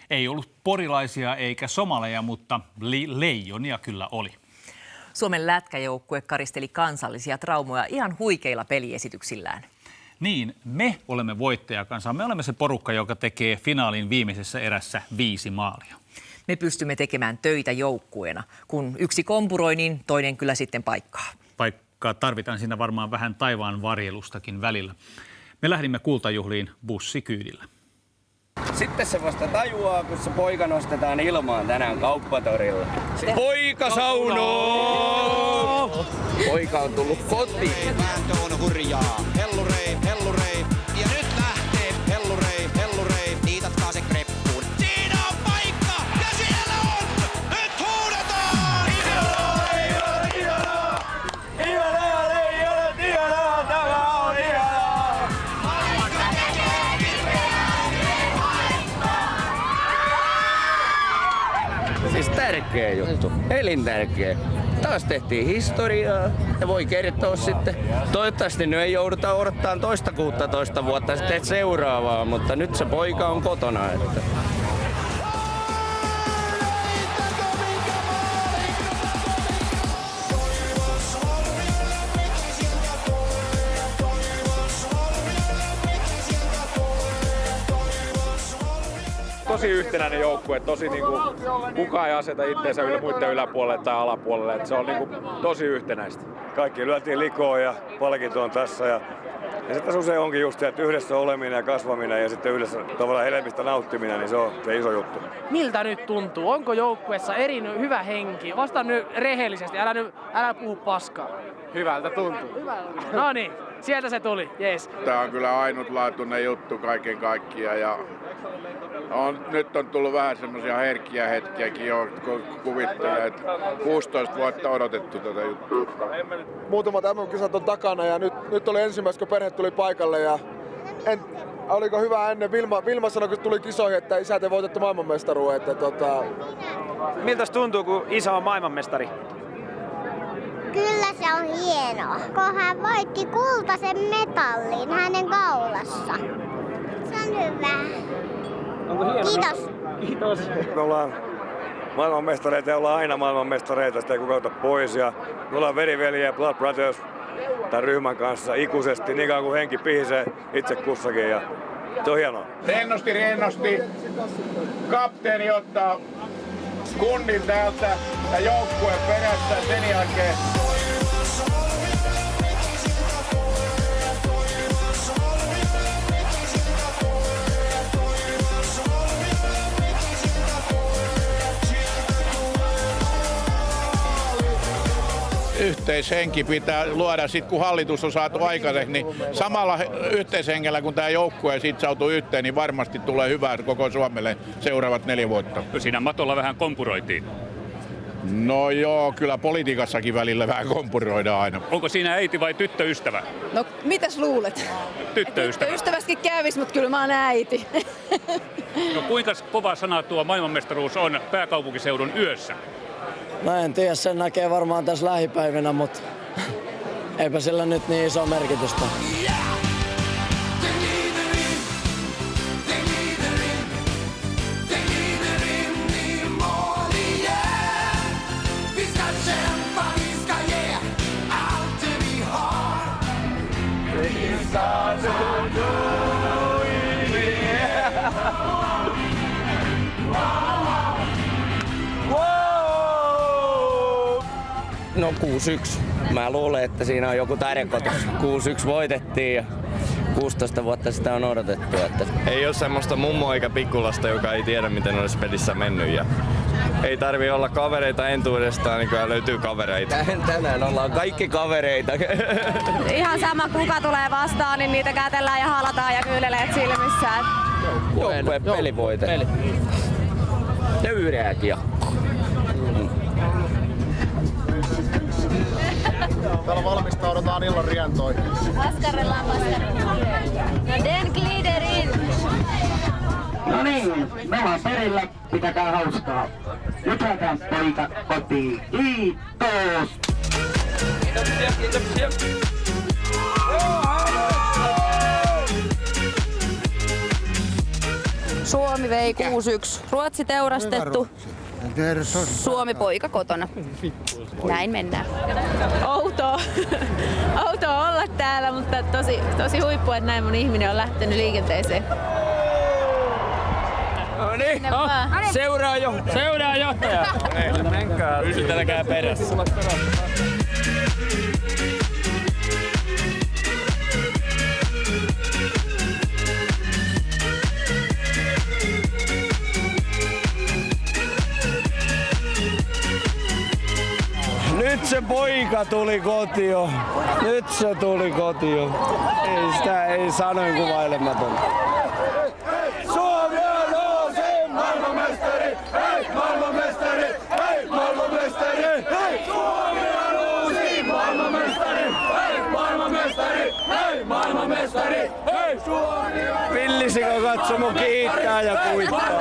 Ei ollut porilaisia eikä somaleja, mutta leijonia kyllä oli. Suomen lätkäjoukkue karisteli kansallisia traumoja ihan huikeilla peliesityksillään. Niin, me olemme voittajakansa. Me olemme se porukka, joka tekee finaalin viimeisessä erässä 5 maalia. Me pystymme tekemään töitä joukkueena. Kun yksi kompuroi, niin toinen kyllä sitten paikkaa. Paikkaa tarvitaan siinä varmaan vähän taivaan varjelustakin välillä. Me lähdimme kultajuhliin bussikyydillä. Sitten se vasta tajuaa, kun se poika nostetaan ilmaan tänään kauppatorilla. Poika saunoo! Poika on tullut kotiin. Vääntö on hurjaa. Hellurei, hellurei. Ja nyt lähtee. Hellurei, hellurei. Niitatkaa se kreppuun. Siinä on paikka! Ja siellä on! Nyt huudetaan! Ihanaa! Tämä on ihanaa! Siis tärkeä juttu. Elintärkeä. Taas tehtiin historiaa ja voi kertoa sitten. Toivottavasti nyt ei jouduta odottamaan toista 16 vuotta sitten seuraavaa, mutta nyt se poika on kotona. Että. Tosi yhtenäinen joukkue, tosi kukaan ei aseta itseensä muiden yläpuolelle tai alapuolelle, että se on tosi yhtenäistä. Kaikki lyötiin likoon ja palkinto on tässä ja sitten usein onkin just se, että yhdessä oleminen ja kasvaminen ja sitten yhdessä tavallaan elämistä nauttiminen, niin se on se iso juttu. Miltä nyt tuntuu? Onko joukkueessa hyvä henki? Vastaan nyt rehellisesti, älä puhu paskaa. Hyvältä tuntuu. No niin, sieltä se tuli, jees. Tämä on kyllä ainutlaatuinen juttu kaiken kaikkiaan ja nyt on tullut vähän semmoisia herkkiä hetkiäkin jo, kun kuvittelee, että 16 vuotta odotettu tätä juttua. Muutamat MM-kisat on takana ja nyt oli ensimmäistä, kun perhe tuli paikalle ja oliko hyvä ennen? Vilma sanoi, kun tuli kisoihin, että isä te voitatte maailmanmestaruuden. Miltäs tuntuu, kun isä on maailmanmestari? Kyllä se on hienoa, kun hän voitti kultaisen metallin hänen kaulassa. Se on hyvä. Onko hieno? Kiitos. Kiitos. Me ollaan maailmanmestareita ja ollaan aina maailmanmestareita, sitä ei kukaan ota pois. Ja me ollaan veriveljiä Blood Brothers tämän ryhmän kanssa ikuisesti, niin kauan kuin henki pihisee itse kussakin. Ja se on hienoa. Rennosti. Kapteeni ottaa kunnin täältä ja joukkueen perässä sen jälkeen. Yhteishenki pitää luoda sitten, kun hallitus on saatu aikaiseksi, niin samalla yhteishengellä, kun tämä joukkue sitsautuu yhteen, niin varmasti tulee hyvää koko Suomelle seuraavat 4 vuotta. Siinä matolla vähän kompuroitiin. No joo, kyllä politiikassakin välillä vähän kompuroidaan aina. Onko siinä äiti vai tyttöystävä? No, mitäs luulet? Tyttöystävä. Tyttöystävässäkin kävis, mutta kyllä mä oon äiti. No kuinka kova sana tuo maailmanmestaruus on pääkaupunkiseudun yössä? No en tiedä, sen näkee varmaan tässä lähipäivinä, mutta eipä sillä nyt niin iso merkitystä. No 6-1. Mä luulen, että siinä on joku tarkoitus. 6-1 voitettiin ja 16 vuotta sitä on odotettu. Että. Ei ole semmoista mummoa eikä pikkulasta, joka ei tiedä, miten olisi pelissä mennyt. Ja ei tarvii olla kavereita entuudestaan, niin kyllä löytyy kavereita. Tänään ollaan kaikki kavereita. Ihan sama kuka tulee vastaan, niin niitä kätellään ja halataan ja kyyneleet silmissä. Joukkueen peli voitettu. Töyreä kiekko. Täällä valmistaudutaan illan rientoihin. Askarrellaan. Den glider in. No niin, me ollaan perillä, pitäkää hauskaa. Lykätään poika kotiin. Kiitos! Suomi vei 6-1. Ruotsi teurastettu. Suomi poika kotona. Näin mennään. Outoa olla täällä, mutta tosi huippu, että näin moni ihminen on lähtenyt liikenteeseen. No niin, seuraa johtaja. Menkää. Pysytelkää perässä. Nyt se poika tuli kotio. Nyt se tuli kotio. Ei sanoin kuvailematon. Suomi on uusi maailmanmestari! Hei maailmanmestari! Hei maailmanmestari! Hei! Suomi on uusi maailmanmestari! Hei maailmanmestari! Hei maailmanmestari! Hei Suomi on... Villisikö katsomo kiittää ja kuittaa.